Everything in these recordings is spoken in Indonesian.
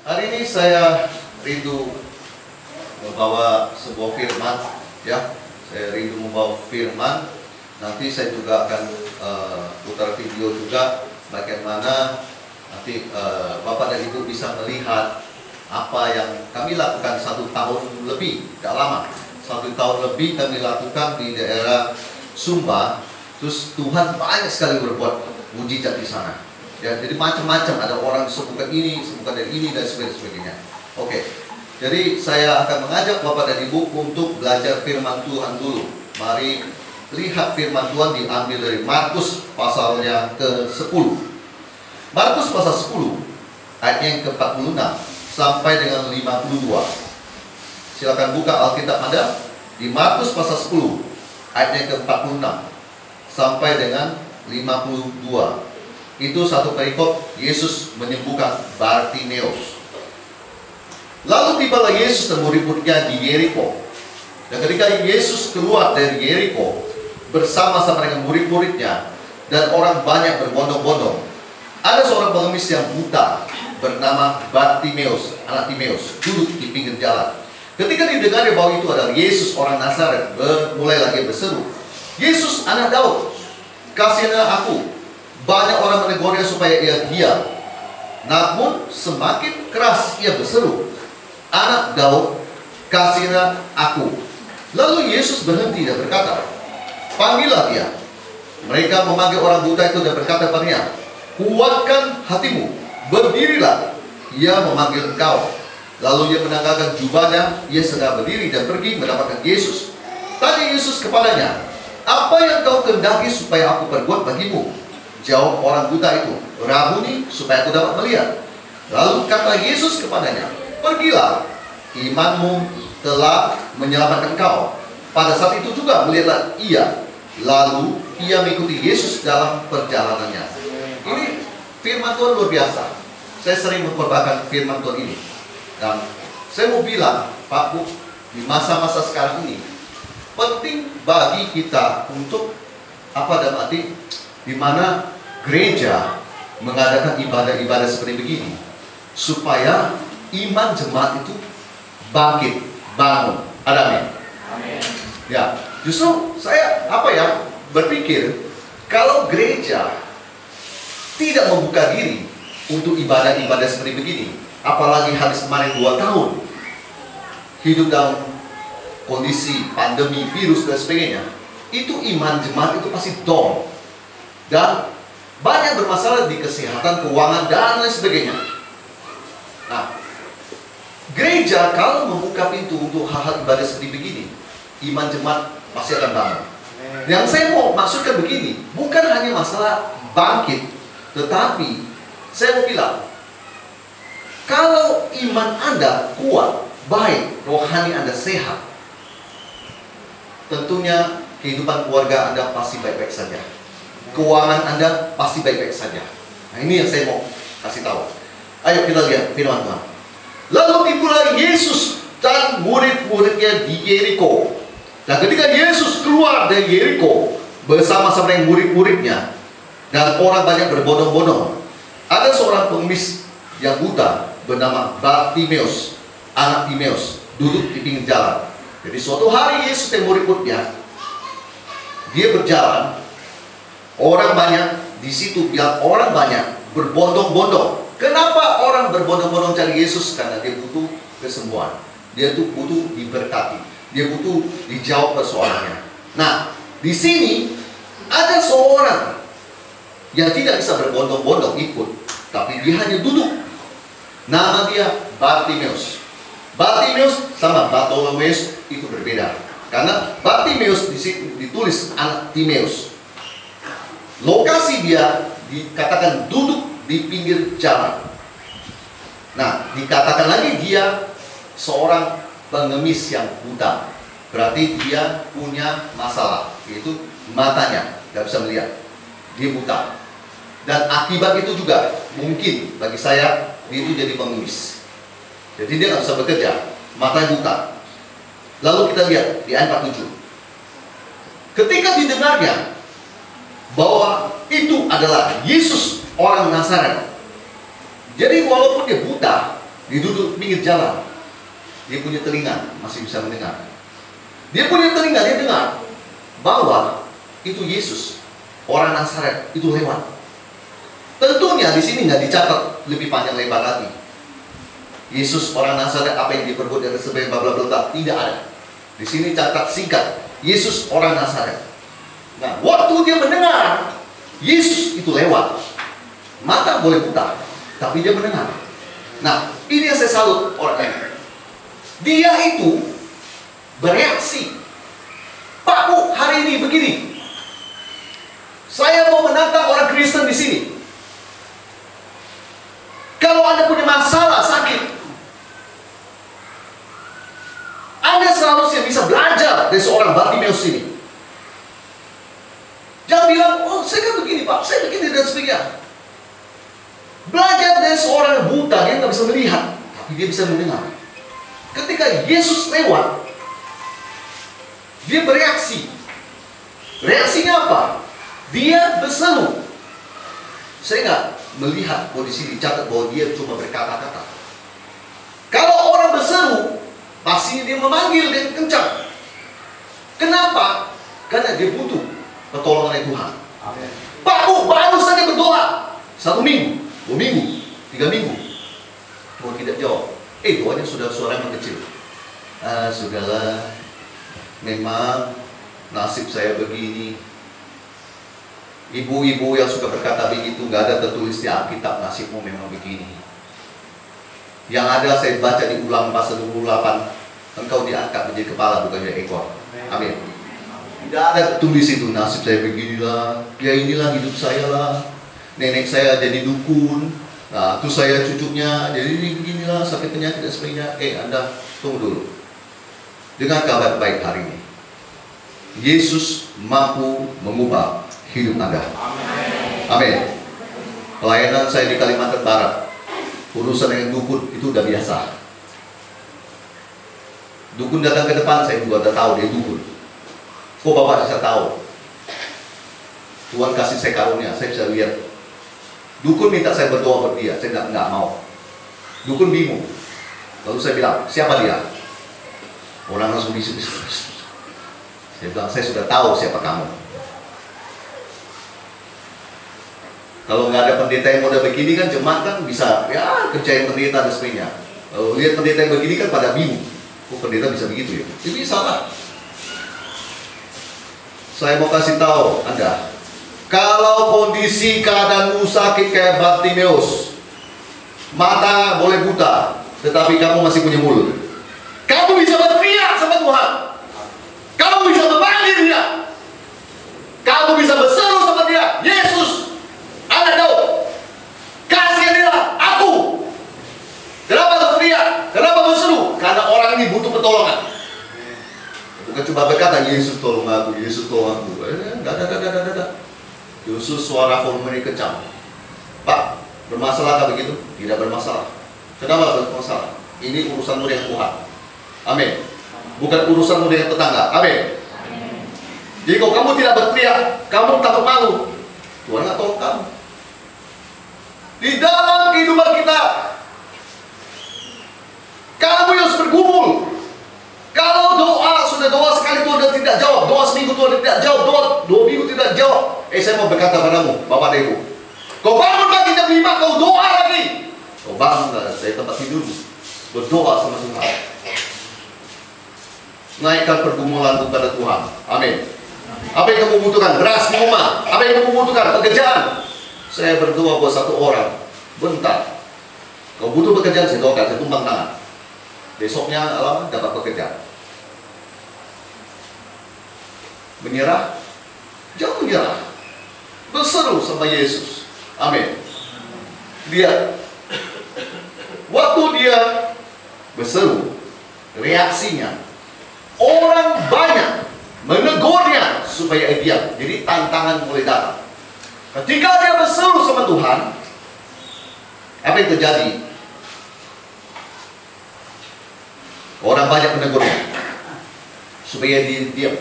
Hari ini saya rindu membawa sebuah firman, ya. Saya rindu membawa firman. Nanti saya juga akan putar video juga bagaimana nanti Bapak dan Ibu bisa melihat apa yang kami lakukan 1 tahun lebih, tidak lama. 1 tahun lebih kami lakukan di daerah Sumba. Terus Tuhan banyak sekali berbuat mujizat di sana. Ya, jadi macam-macam, ada orang sembuhkan ini, sembuhkan dari ini, dan sebagainya. Oke, jadi saya akan mengajak Bapak dan Ibu untuk belajar firman Tuhan dulu. Mari lihat firman Tuhan diambil dari Markus pasalnya ke-10. Markus pasal 10, ayatnya yang ke-46 sampai dengan 52. Silakan buka Alkitab Anda di Markus pasal 10, ayatnya ke-46 sampai dengan 52. Itu satu perikop Yesus menyembuhkan Bartimeus. Lalu tibalah Yesus dan murid-muridnya di Yeriko. Dan ketika Yesus keluar dari Yeriko bersama-sama dengan murid-muridnya dan orang banyak berbondong-bondong, ada seorang pengemis yang buta bernama Bartimeus, anak Timeus, duduk di pinggir jalan. Ketika didengar bahwa itu adalah Yesus orang Nazaret, mulai lagi berseru, "Yesus anak Daud, kasihilah aku." Banyak orang menegurnya supaya ia diam. Namun semakin keras ia berseru, "Anak Daud, kasihilah aku." Lalu Yesus berhenti dan berkata, "Panggillah dia." Mereka memanggil orang buta itu dan berkata padanya, "Kuatkan hatimu, berdirilah, ia memanggil engkau." Lalu ia menanggalkan jubahnya, ia segera berdiri dan pergi mendapatkan Yesus. Tanya Yesus kepadanya, "Apa yang kau kehendaki supaya aku perbuat bagimu?" Jawab orang buta itu, "Rabuni, supaya aku dapat melihat." Lalu kata Yesus kepadanya, "Pergilah, imanmu telah menyelamatkan kau." Pada saat itu juga melihatlah ia. Lalu ia mengikuti Yesus dalam perjalanannya. Ini firman Tuhan luar biasa. Saya sering memperbahagikan firman Tuhan ini. Dan saya mau bilang, Pak Bu, di masa-masa sekarang ini penting bagi kita untuk dalam arti di mana gereja mengadakan ibadah-ibadah seperti begini, supaya iman jemaat itu bangkit, bangun. Amin. Ya, justru saya berpikir kalau gereja tidak membuka diri untuk ibadah-ibadah seperti begini, apalagi habis kemarin 2 tahun hidup dalam kondisi pandemi, virus dan sebagainya, itu iman jemaat itu pasti down dan banyak bermasalah di kesehatan, keuangan, dan lain sebagainya. Nah, gereja kalau membuka pintu untuk hal-hal ibadah seperti begini, iman jemaat pasti akan bangun. Yang saya mau maksudkan begini, bukan hanya masalah bangkit, tetapi saya mau bilang, kalau iman Anda kuat, baik, rohani Anda sehat, tentunya kehidupan keluarga Anda pasti baik-baik saja. Keuangan Anda pasti baik-baik saja. Nah, ini yang saya mau kasih tahu. Ayo kita lihat firman Tuhan. Lalu tibalah Yesus dan murid-muridnya di Yeriko. Dan ketika Yesus keluar dari Yeriko bersama-sama dengan murid-muridnya dan orang banyak berbondong-bondong, ada seorang pengemis yang buta bernama Bartimeus, anak Timeus, duduk di pinggir jalan. Jadi suatu hari Yesus dan murid-muridnya dia berjalan. Orang banyak di situ, bilang orang banyak berbondong-bondong. Kenapa orang berbondong-bondong cari Yesus? Karena dia butuh kesembuhan. Dia tuh butuh diberkati. Dia butuh dijawab persoalannya. Nah, di sini ada seorang yang tidak bisa berbondong-bondong ikut, tapi dia hanya duduk. Nama dia Bartimeus. Bartimeus sama Bartolomeus itu berbeda. Karena Bartimeus di situ ditulis anak Timeus. Lokasi dia dikatakan duduk di pinggir jalan. Nah, dikatakan lagi dia seorang pengemis yang buta. Berarti dia punya masalah, yaitu matanya nggak bisa melihat. Dia buta. Dan akibat itu juga mungkin bagi saya dia itu jadi pengemis. Jadi dia nggak bisa bekerja, matanya buta. Lalu kita lihat di ayat 47. Ketika didengarnya bahwa itu adalah Yesus orang Nazaret, jadi walaupun dia buta, Dia duduk pinggir jalan. Dia punya telinga, masih bisa mendengar. Dia punya telinga, dia dengar bahwa itu Yesus, orang Nazaret, itu lewat. Tentunya di sini nggak dicatat lebih panjang lebar lagi. Yesus orang Nazaret, apa yang diperbuat dan sebagainya, bla bla bla, tidak ada. Di sini catat singkat, Yesus orang Nazaret. Nah, waktu dia mendengar Yesus itu lewat, mata boleh buta, tapi dia mendengar. Nah, ini yang saya salut orang ini. Dia itu bereaksi. Pak Bu, hari ini begini. Saya mau menantang orang Kristen di sini. Kalau Anda punya masalah sakit, Anda seharusnya bisa belajar dari seorang Bartimeus ini. Jangan bilang, oh saya kan begini Pak, saya begini dan sebagainya. Belajar dari seorang buta, dia nggak bisa melihat, tapi dia bisa mendengar. Ketika Yesus lewat, dia bereaksi. Reaksinya apa? Dia berseru. Saya nggak melihat kondisi dicatat bahwa dia cuma berkata-kata. Kalau orang berseru, pasti dia memanggil dengan kencang. Kenapa? Karena dia butuh pertolongan Tuhan. Amen. Pak Bu, baru saja berdoa 1 minggu, 2 minggu, 3 minggu, Tuhan tidak jawab. Doanya sudah suara yang kecil. Sudahlah, memang nasib saya begini. Ibu-ibu yang suka berkata begitu, nggak ada tertulis di Alkitab nasibmu memang begini. Yang ada saya baca di Ulangan pasal 28, engkau diangkat menjadi kepala bukan jadi ekor. Amin. Tidak ada tulis itu nasib saya beginilah, ya inilah hidup saya lah. Nenek saya jadi dukun. Nah, itu saya cucunya, jadi beginilah sakit penyakit dan sebagainya. Anda tunggu dulu. Dengar kabar baik hari ini. Yesus mampu mengubah hidup Anda. Amin. Pelayanan saya di Kalimantan Barat, urusan dengan dukun itu udah biasa. Dukun datang ke depan, saya juga udah tahu dia dukun. Kok Bapak bisa tahu? Tuhan kasih saya karunia, saya bisa lihat. Dukun minta saya berdoa buat dia, saya nggak mau. Dukun bingung. Lalu saya bilang, siapa dia? Orang langsung bisu. Saya bilang, saya sudah tahu siapa kamu. Kalau nggak ada pendeta yang udah begini kan, jemaat kan bisa ya kerjain pendeta dan sebagainya. Lalu lihat pendeta yang begini kan pada bingung. Kok pendeta bisa begitu ya? Ini salah. Saya mau kasih tahu Anda, kalau kondisi keadaanmu sakit kayak Bartimeus, mata boleh buta, tetapi kamu masih punya mulut. Kamu bisa berteriak sama Tuhan. Kamu bisa memanggil dia. Kamu bisa berseru sama dia. Yesus, Anda tahu, kasihanilah aku. Kenapa berteriak? Kenapa berseru? Karena orang ini butuh pertolongan. Bukan cuma berkata, Yesus tolong aku, Yesus tolong aku. Enggak. Yesus suara volumenya kencang. Pak, bermasalah begitu? Tidak bermasalah. Kenapa bermasalah? Ini urusanmu dengan Tuhan. Amin. Bukan urusanmu dengan tetangga. Amin. Jadi kalau kamu tidak berteriak, kamu takut malu, Tuhan nggak tolong kamu. Di dalam kehidupan kita, kamu harus bergumul. Kalau doa, sudah doa sekali Tuhan tidak jawab, doa seminggu Tuhan tidak jawab, doa 2 minggu tidak jawab. Saya mau berkata padamu, Bapak dan Ibu, kau bangun pagi jam 5, kau doa lagi. Kau bangun dari tempat tidurmu, berdoa sama Tuhan. Naikkan pergumulan kepada Tuhan. Amin. Apa yang kamu butuhkan? Beras di rumah. Apa yang kamu butuhkan? Pekerjaan. Saya berdoa buat 1 orang. Bentar. Kau butuh pekerjaan, saya doakan, saya tumpang tangan. Besoknya dapat pekerjaan. Menyerah? Jangan menyerah. Berseru sama Yesus. Amin. Lihat. Waktu dia berseru, reaksinya, orang banyak menegurnya supaya diam. Jadi tantangan mulai datang. Ketika dia berseru sama Tuhan, apa yang terjadi? Orang banyak menegurnya supaya dia diam.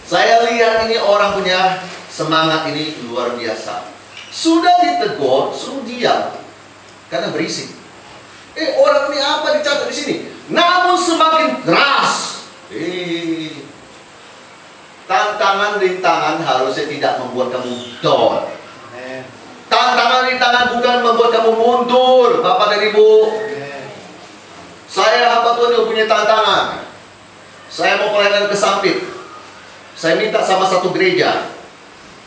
Saya lihat ini orang punya semangat ini luar biasa. Sudah ditegur, suruh diam karena berisik. Orang ini apa dicatat di sini? Namun semakin keras. Tantangan-rintangan harusnya tidak membuat kamu down. Tantangan-rintangan bukan membuat kamu mundur, Bapak dan Ibu. Saya hamba Tuhan yang punya tantangan. Saya mau pelayanan ke Sampit. Saya minta sama satu gereja.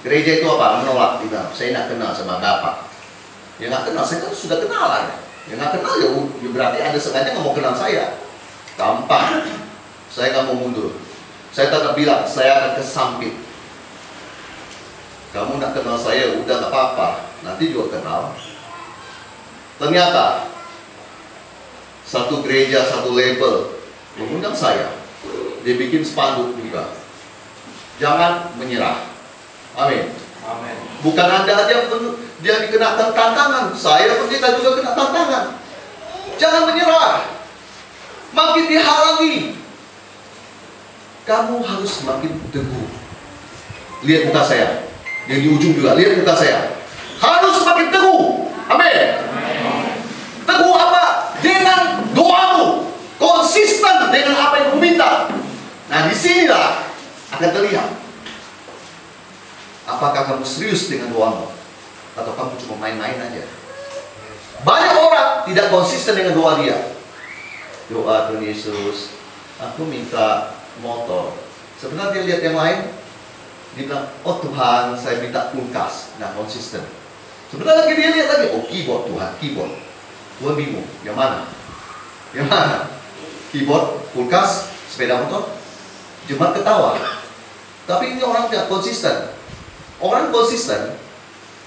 Gereja itu apa? Menolak. Tidak, saya tidak kenal sama Bapak. Ya nggak kenal, saya kan sudah kenalan. Ya nggak kenal ya berarti Anda sengaja nggak mau kenal saya. Gampang. Saya nggak mau mundur. Saya tetap bilang, saya akan ke Sampit. Kamu nggak kenal saya, udah nggak apa-apa. Nanti juga kenal. Ternyata satu gereja, satu label mengundang saya. Dia bikin spanduk juga. Jangan menyerah. Amin. Amin. Bukan Anda aja dia dikenakan tantangan, saya pun kita juga kena tantangan. Jangan menyerah. Makin dihalangi, kamu harus semakin teguh. Lihat muka saya, yang di ujung juga, lihat muka saya. Harus semakin teguh. Amin. Teguh apa? Dengan doamu. Konsisten dengan apa yang kamu minta. Nah, disinilah akan terlihat apakah kamu serius dengan doamu atau kamu cuma main-main aja. Banyak orang tidak konsisten dengan doa dia. Doa Tuhan Yesus, aku minta motor. Sebenarnya dia lihat yang lain, dia bilang, oh Tuhan, saya minta kulkas. Nah, konsisten. Sebenarnya dia lihat lagi, oh keyboard Tuhan, keyboard. Tuhan bingung, yang mana? Yang mana? Keyboard, kulkas, sepeda motor. Jemaat ketawa. Tapi ini orang tidak konsisten. Orang konsisten,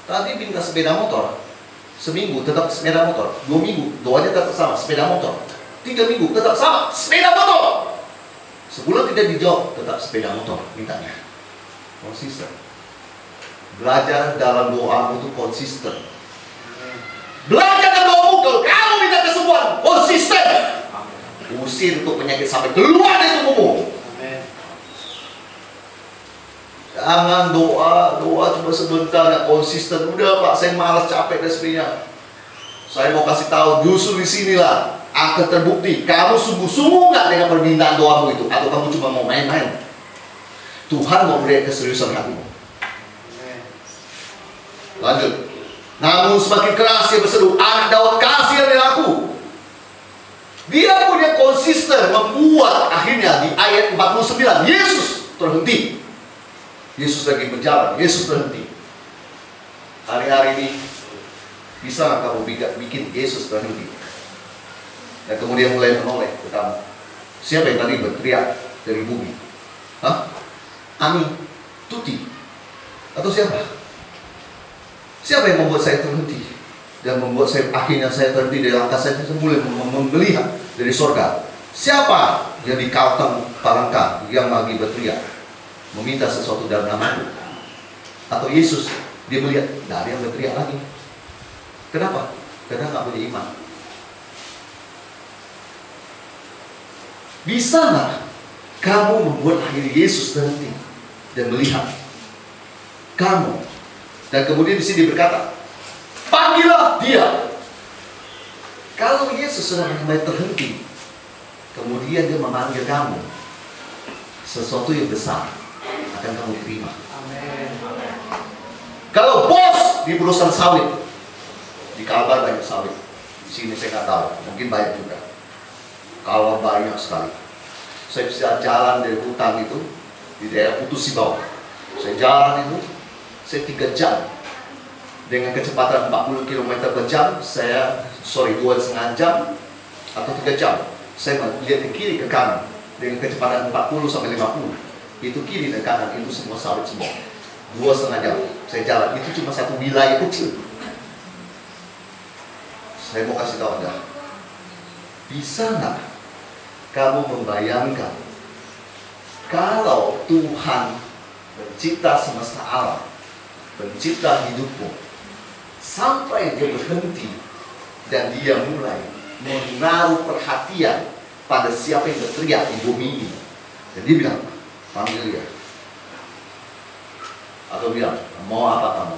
tadi minta sepeda motor. Seminggu tetap sepeda motor. 2 minggu, doanya tetap sama, sepeda motor. 3 minggu tetap sama, sepeda motor. Sebulan tidak dijawab, tetap sepeda motor mintanya. Konsisten. Belajar dalam doamu itu konsisten. Belajar dalam doamu, kalau kamu minta kesembuhan, konsisten. Usir untuk penyakit sampai keluar dari tubuhmu. Jangan doa cuma sebentar, nggak konsisten. Udah Pak, saya malas, capek dan sebagainya. Saya mau kasih tahu, justru di sinilah akan terbukti kamu sungguh-sungguh nggak dengan permintaan doamu itu, atau kamu cuma mau main-main. Tuhan mau melihat keseriusan hatimu. Lanjut. Namun semakin keras dia berseru, anak Daud, kasihanilah aku. Dia punya konsisten membuat akhirnya di ayat 49 Yesus terhenti. Yesus lagi berjalan, Yesus berhenti. Hari-hari ini bisa nggak kamu bikin Yesus berhenti? Dan kemudian mulai menoleh ke kamu. Siapa yang tadi berteriak dari bumi? Hah? Ani, Tuti, atau siapa? Siapa yang membuat saya terhenti dan membuat saya akhirnya saya terhenti dari langkah saya mulai melihat dari surga? Siapa yang di kalteng palangka yang lagi berteriak meminta sesuatu dalam namamu? Atau Yesus, dia melihat tidak ada yang berteriak lagi. Kenapa? Karena nggak punya iman. Bisa nggak kamu membuat akhirnya Yesus berhenti dan melihat kamu? Dan kemudian di sini berkata, panggillah dia. Kalau Yesus sudah mulai terhenti, kemudian dia memanggil kamu, sesuatu yang besar akan kamu terima. Amin. Kalau bos di perusahaan sawit, di Kalbar banyak sawit. Di sini saya nggak tahu, mungkin banyak juga. Kalau banyak sekali. Saya bisa jalan dari hutan itu di daerah Putus Sibau. Saya jalan itu, saya 3 jam dengan kecepatan 40 km per jam. 2,5 jam atau 3 jam. Saya melihat ke kiri ke kanan dengan kecepatan 40 sampai 50. Itu kiri dan kanan itu semua sawit semua. 2,5 jam saya jalan. Itu cuma satu wilayah kecil. Saya mau kasih tahu Anda, bisa nggak kamu membayangkan kalau Tuhan pencipta semesta alam, pencipta hidupmu, sampai dia berhenti dan dia mulai menaruh perhatian pada siapa yang berteriak di bumi ini, dan dia bilang, panggil dia, atau bilang, mau apa kamu?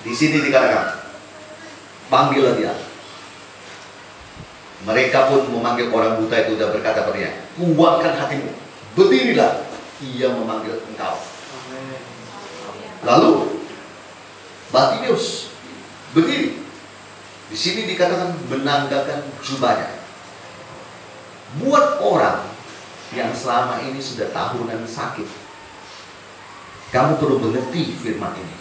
Di sini dikatakan, panggillah dia. Mereka pun memanggil orang buta itu dan berkata padanya, kuatkan hatimu, berdirilah, ia memanggil engkau. Lalu Bartimeus berdiri. Di sini dikatakan menanggalkan jubahnya. Buat orang yang selama ini sudah tahunan sakit, kamu perlu mengerti firman ini.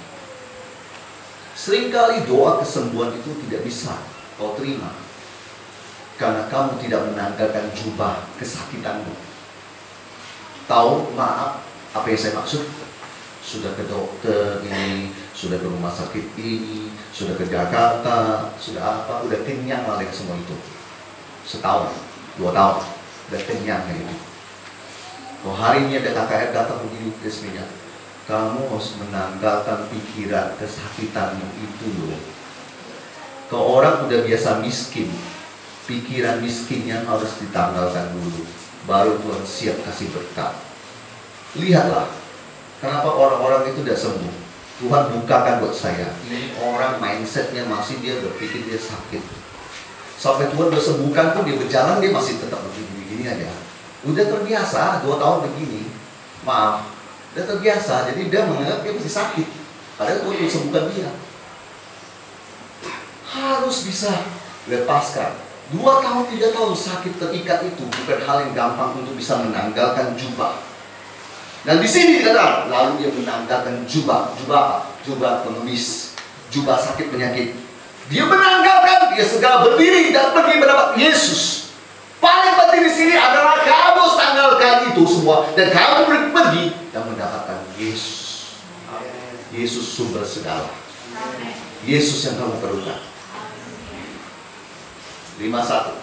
Seringkali doa kesembuhan itu tidak bisa kau terima karena kamu tidak menanggalkan jubah kesakitanmu. Tahu, maaf, apa yang saya maksud? Sudah ke dokter ini, sudah ke rumah sakit ini, sudah ke Jakarta, sudah apa, udah kenyang lah dengan semua itu. Setahun, 2 tahun, udah kenyang kayak gitu. Kalau hari ini ada KKR datang begini resminya, kamu harus menanggalkan pikiran kesakitanmu itu loh. Kalau orang udah biasa miskin, pikiran miskinnya harus ditanggalkan dulu, baru Tuhan siap kasih berkat. Lihatlah, kenapa orang-orang itu tidak sembuh. Tuhan bukakan buat saya, ini orang mindsetnya masih dia berpikir dia sakit. Sampai Tuhan bersembuhkan pun dia berjalan, dia masih tetap begini-begini aja. Udah terbiasa, 2 tahun begini, maaf, udah terbiasa, jadi dia menganggap dia masih sakit. Padahal Tuhan sembuhkan dia. Harus bisa lepaskan. 2 tahun, 3 tahun sakit terikat itu bukan hal yang gampang untuk bisa menanggalkan jubah. Dan di sini dikatakan, lalu dia menanggalkan jubah. Jubah apa? Jubah pengemis, jubah sakit penyakit. Dia menanggalkan, dia segera berdiri dan pergi mendapat Yesus. Paling penting di sini adalah kamu tanggalkan itu semua dan kamu pergi dan mendapatkan Yesus. Yesus sumber segala. Yesus yang kamu perlukan. 51.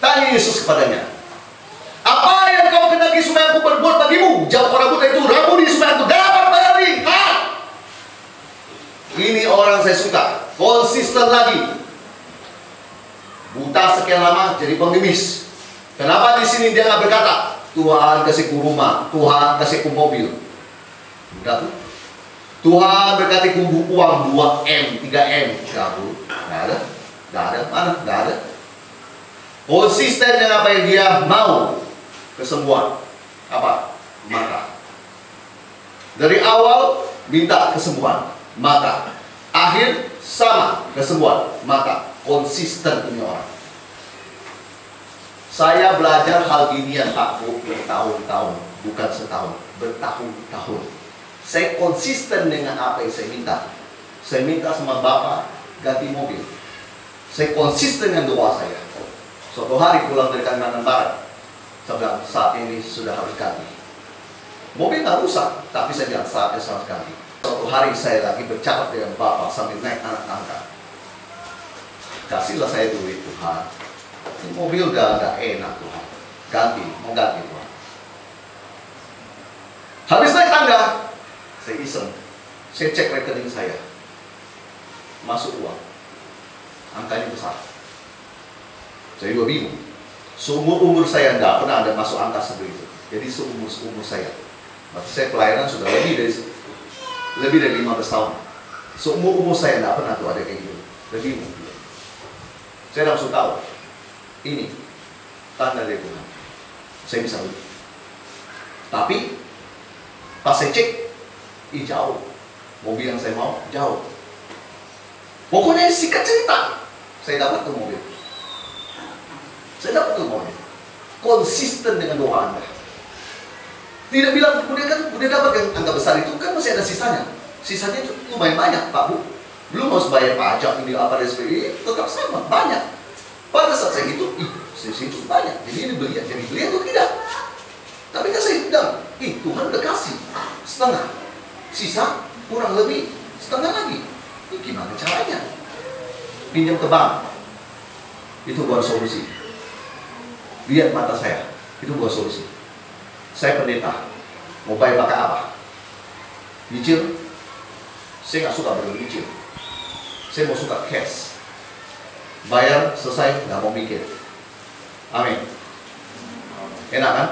Tanya Yesus kepadanya, apa yang kau kehendaki supaya aku perbuat bagimu? Jawab orang buta itu, Rabuni, supaya aku dapat berlari. Ini orang saya suka, konsisten lagi. Buta sekian lama jadi pengemis. Kenapa di sini dia nggak berkata, Tuhan kasihku rumah, Tuhan kasihku mobil? Udah tuh. Tuhan berkati ku uang 2M, 3M. Nggak ada. Nggak ada, mana? Nggak ada. Konsisten dengan apa yang dia mau. Kesembuhan. Apa? Mata. Dari awal minta kesembuhan. Mata. Akhir sama kesembuhan. Mata. Konsisten ini orang. Saya belajar hal ginian Pak Bu bertahun-tahun, bukan setahun, bertahun-tahun. Saya konsisten dengan apa yang saya minta. Saya minta sama Bapak ganti mobil. Saya konsisten dengan doa saya. Suatu hari pulang dari Kalimantan Barat, saya bilang saat ini sudah harus ganti. Mobil nggak rusak, tapi saya bilang saatnya harus ganti. Suatu hari saya lagi bercakap dengan Bapak sambil naik anak angkat. Kasihlah saya duit Tuhan. Ini mobil udah agak enak Tuhan. Ganti, mau ganti Tuhan. Habis naik tangga, saya iseng. Saya cek rekening saya. Masuk uang. Angkanya besar. Saya juga bingung. Seumur-umur saya tidak pernah ada masuk angka seperti itu. Jadi seumur saya. Berarti saya pelayanan sudah lebih dari 15 tahun. Seumur-umur saya tidak pernah tuh ada kayak gitu. Lebih bingung. Saya langsung tahu, ini tanda dari Tuhan. Saya bisa beli. Tapi pas saya cek, jauh. Mobil yang saya mau jauh. Pokoknya singkat cerita, saya dapat tuh mobil. Saya dapat tuh mobil. Konsisten dengan doa Anda. Tidak bilang kemudian kan udah dapat yang angka besar itu kan masih ada sisanya. Sisanya itu lumayan banyak Pak Bu. Belum harus bayar pajak ini apa dan sebagainya, tetap sama, banyak. Pada saat saya hitung, itu banyak. Jadi ini beli, jadi beli atau tidak? Tapi kan saya bilang, Tuhan udah kasih setengah, sisa kurang lebih setengah lagi. Ini gimana caranya? Pinjam ke bank, itu bukan solusi. Lihat mata saya, itu bukan solusi. Saya pendeta, mau bayar pakai apa? Nyicil? Saya nggak suka bernyicil. Saya mau suka cash. Bayar selesai, nggak mau mikir. Amin. Enak kan?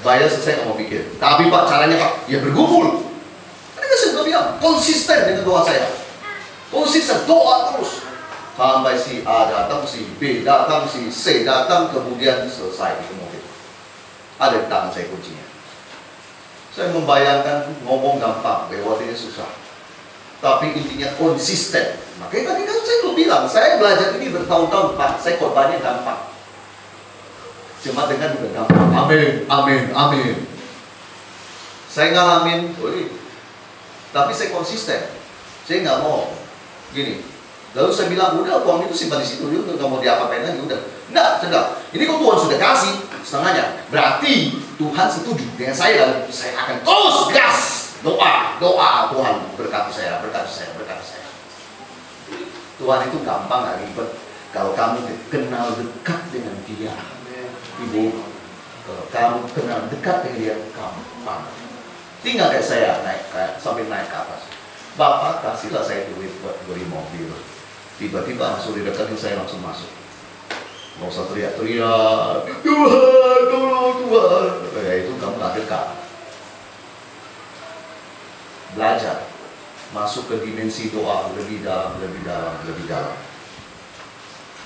Bayar selesai, nggak mau mikir. Tapi Pak, caranya Pak, ya bergumul. Kan saya sudah bilang, konsisten dengan doa saya. Konsisten, doa terus. Sampai si A datang, si B datang, si C datang, kemudian selesai itu mobil. Ada di tangan saya kuncinya. Saya membayangkan ngomong gampang, lewatinya susah. Tapi intinya konsisten. Makanya tadi kan saya bilang, saya belajar ini bertahun-tahun, Pak. Saya korbannya gampang. Cuma dengan juga gampang. Amin, amin, amin. Saya ngalamin, tapi saya konsisten. Saya nggak mau gini. Lalu saya bilang, udah uang itu simpan di situ, nggak mau diapa-apain lagi, udah. Enggak, sedang. Ini kok Tuhan sudah kasih setengahnya. Berarti Tuhan setuju dengan saya dan saya akan terus gas. Doa, doa, Tuhan berkati saya, berkati saya, berkati saya. Tuhan itu gampang, gak ribet. Kalau kamu kenal dekat dengan Dia, Ibu, kalau kamu kenal dekat dengan Dia, gampang. Tinggal kayak saya sambil naik ke atas. Bapak kasihlah saya duit buat beli mobil. Tiba-tiba langsung didekatin saya, langsung masuk. Nggak usah teriak-teriak, Tuhan, tolong Tuhan. Ya itu kamu gak dekat. Belajar masuk ke dimensi doa lebih dalam, lebih dalam, lebih dalam.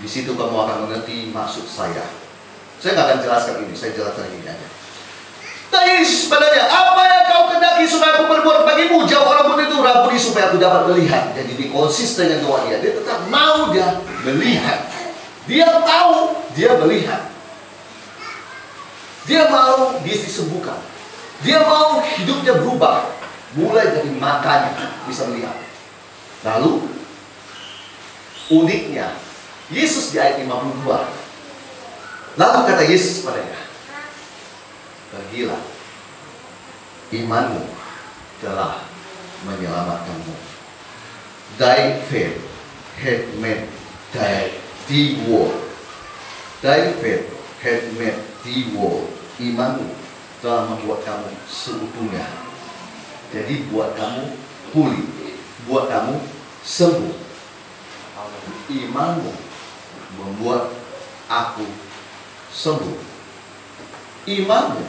Di situ kamu akan mengerti maksud saya. Saya nggak akan jelaskan ini, saya jelaskan ini aja. Tanya Yesus padanya, apa yang kau kehendaki supaya aku berbuat bagimu? Jawab orang pun itu, Rabbuni, supaya aku dapat melihat. Jadi di konsisten dengan doa dia tetap mau dia melihat. Dia tahu, dia melihat. Dia mau dia disembuhkan. Dia mau hidupnya berubah. Mulai dari matanya bisa melihat. Lalu uniknya Yesus di ayat 52. Lalu kata Yesus padanya, pergilah, imanmu telah menyelamatkanmu. Thy faith had made thee whole. Thy faith had made thee whole. Imanmu telah membuat kamu seutuhnya. Jadi buat kamu pulih, buat kamu sembuh. Imanmu membuat aku sembuh. Imanmu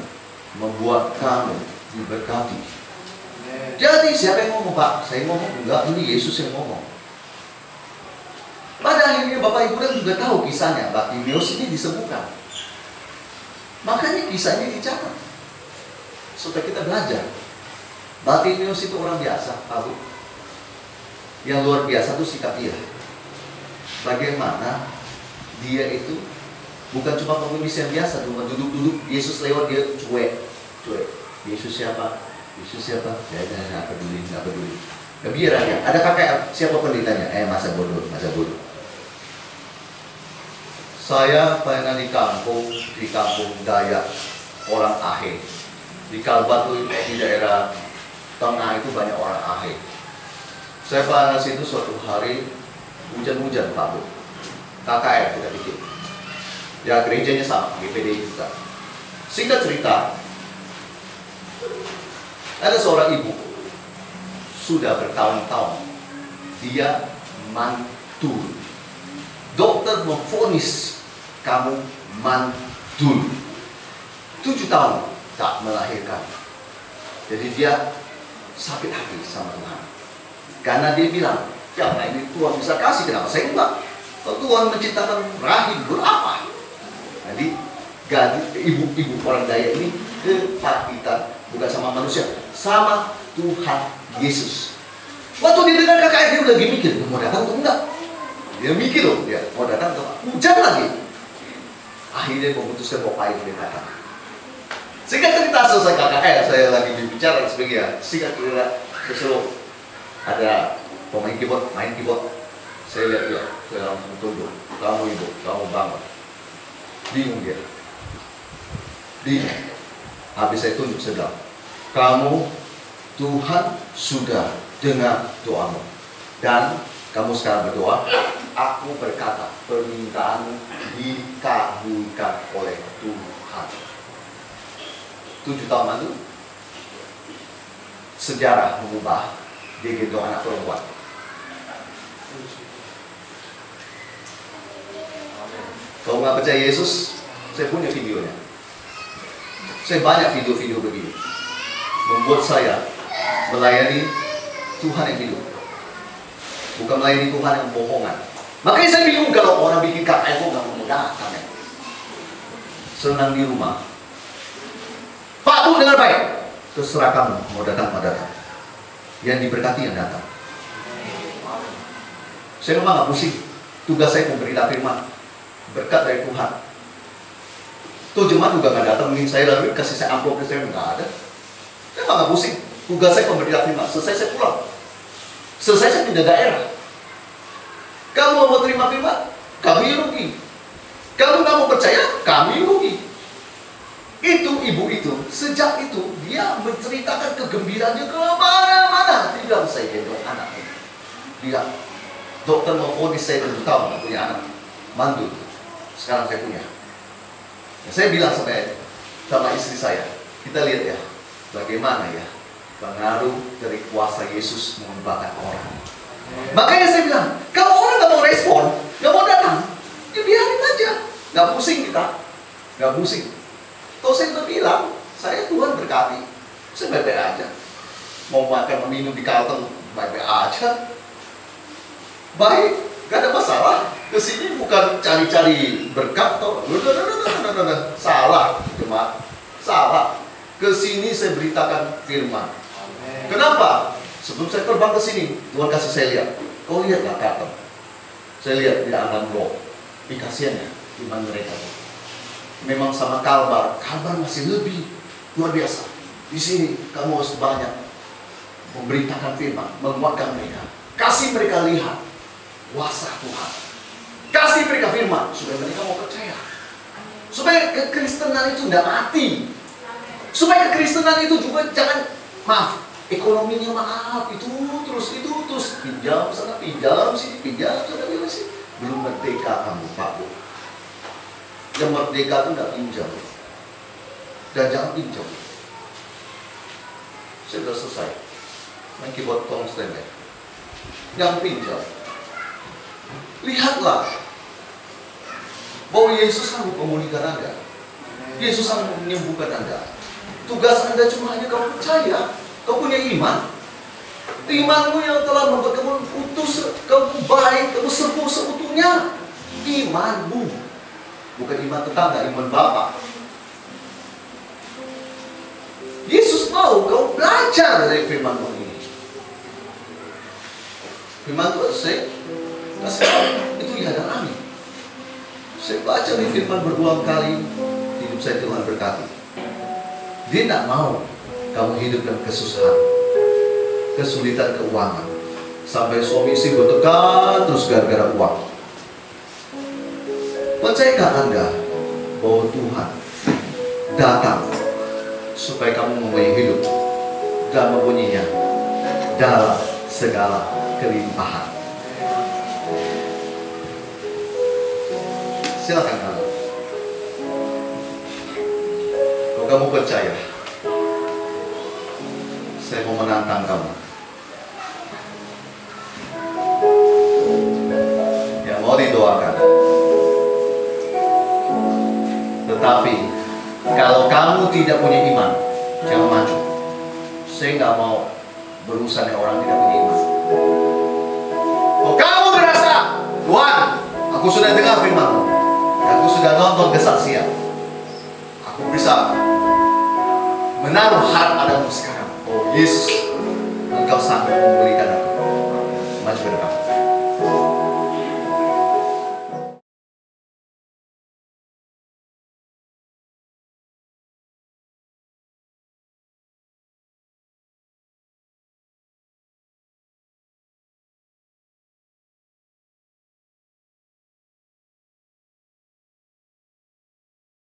membuat kamu diberkati. Jadi siapa yang ngomong, Pak? Saya ngomong enggak, ini Yesus yang ngomong. Pada akhirnya Bapak Ibu dan juga tahu kisahnya, Bartimeus ini disembuhkan. Makanya kisahnya dicatat supaya kita belajar. Bartimeus itu orang biasa, tahu? Yang luar biasa itu sikap dia. Bagaimana dia itu bukan cuma pengemis yang biasa, cuma duduk-duduk, Yesus lewat dia cuek. Yesus siapa? Yesus siapa? Ya nggak peduli. Ya, biar aja. Ada kakek, siapa pendetanya? Masa bodoh. Saya pernah di kampung Dayak, orang Ahe. Di Kalbar itu di daerah tengah itu banyak orang Ahe. Saya pernah situ suatu hari hujan-hujan Pak Bu. KKR kita bikin. Ya gerejanya sama, GPD juga. Singkat cerita, ada seorang ibu sudah bertahun-tahun dia mantul. Dokter memvonis kamu mantul. 7 tahun tak melahirkan. Jadi dia sakit hati sama Tuhan. Karena dia bilang, ya ini Tuhan bisa kasih, kenapa saya enggak? Kalau Tuhan menciptakan rahim, berapa? Jadi ibu orang Dayak ini kepahitan, bukan sama manusia, sama Tuhan Yesus. Waktu dia dengar KKR dia lagi mikir, mau datang atau enggak? Dia mikir loh, dia mau datang atau enggak? Hujan lagi. Akhirnya memutuskan mau pahit dia datang. Singkat cerita selesai KKR, saya lagi bicara dan sebagainya. Singkat cerita sesuatu ada pemain keyboard, main keyboard. Saya lihat dia, saya langsung tunduk. Kamu ibu, kamu bangun. Bingung dia. Bingung. Habis saya tunjuk, saya bilang, kamu, Tuhan sudah dengar doamu. Dan kamu sekarang berdoa, aku berkata, permintaanmu dikabulkan oleh Tuhan. 7 tahun lalu, sejarah mengubah, dia gendong anak perempuan. Kalau nggak percaya Yesus, saya punya videonya. Saya banyak video-video begini. Membuat saya melayani Tuhan yang hidup, bukan melayani Tuhan yang bohongan. Makanya saya bingung kalau orang bikin KKR kok nggak mau datang ya. Senang di rumah. Pak Bu dengar baik, terserah kamu mau datang mau datang. Yang diberkati yang datang. Saya memang nggak pusing. Tugas saya memberita firman, berkat dari Tuhan. Tuh jemaat juga nggak datang, mungkin saya lalu kasih saya amplop, saya nggak ada. Saya nggak pusing. Tugas saya memberita firman. Selesai saya pulang. Selesai saya pindah daerah. Kamu mau terima firman, kami rugi. Kamu nggak mau percaya, kami rugi. Itu ibu itu, sejak itu dia menceritakan kegembiraannya ke mana-mana. Dia bilang, saya gendong anak ini. Dia, dokter mau vonis saya 7 tahun nggak punya anak. Mandul. Sekarang saya punya. Ya, saya bilang sama istri saya, kita lihat ya, bagaimana ya pengaruh dari kuasa Yesus mengubahkan orang. Makanya saya bilang, kalau orang nggak mau respon, nggak mau datang, ya biarin aja. Nggak pusing kita, nggak pusing. Toh saya udah bilang, saya Tuhan berkati, saya baik-baik aja. Mau makan, minum di Carlton, baik-baik aja. Baik, gak ada masalah. Kesini bukan cari-cari berkat, toh. Salah, jemaat, salah. Kesini saya beritakan firman. Kenapa? Sebelum saya terbang ke sini, Tuhan kasih saya lihat. Kau lihat gak Carlton? Saya lihat di alam roh. Dikasihannya iman mereka. Memang sama Kalbar masih lebih luar biasa. Di sini kamu harus banyak memberitakan firman, menguatkan mereka. Kasih mereka lihat kuasa Tuhan. Kasih mereka firman supaya mereka mau percaya. Supaya kekristenan itu tidak mati. Supaya kekristenan itu juga jangan, maaf, ekonominya maaf, itu terus pinjam sana, pinjam sini, pinjam sana, pinjam sini. Belum merdeka kamu, Pak Bu. Yang merdeka itu tidak pinjam. Dan jangan pinjam. Saya sudah selesai. Main keyboard tolong standby. Jangan pinjam. Lihatlah bahwa Yesus sanggup memulihkan Anda. Yesus sanggup menyembuhkan Anda. Tugas Anda cuma hanya kamu percaya. Kau punya iman. Imanmu yang telah membuat kamu utus, kamu baik, kamu sembuh seutuhnya. Imanmu. Bukan iman tetangga, iman Bapa. Yesus mau kau belajar dari firman ini. Firman itu saya kasih itu ya dan amin. Saya baca di firman berulang kali, hidup saya Tuhan berkati. Dia tidak mau kamu hidup dalam kesusahan, kesulitan keuangan, sampai suami istri bertengkar terus gara-gara uang. Percayakah Anda bahwa Tuhan datang supaya kamu mempunyai hidup dan mempunyainya dalam segala kelimpahan? Silakan kamu. Kalau kamu percaya, saya mau menantang kamu. Ya, mau didoakan. Tetapi kalau kamu tidak punya iman, jangan maju. Saya nggak mau berurusan dengan orang tidak punya iman. Oh, kamu merasa, Tuhan, aku sudah dengar firman-Mu, aku sudah nonton kesaksian, aku bisa menaruh harap padamu sekarang. Oh Yesus, Engkau sanggup memberikan aku.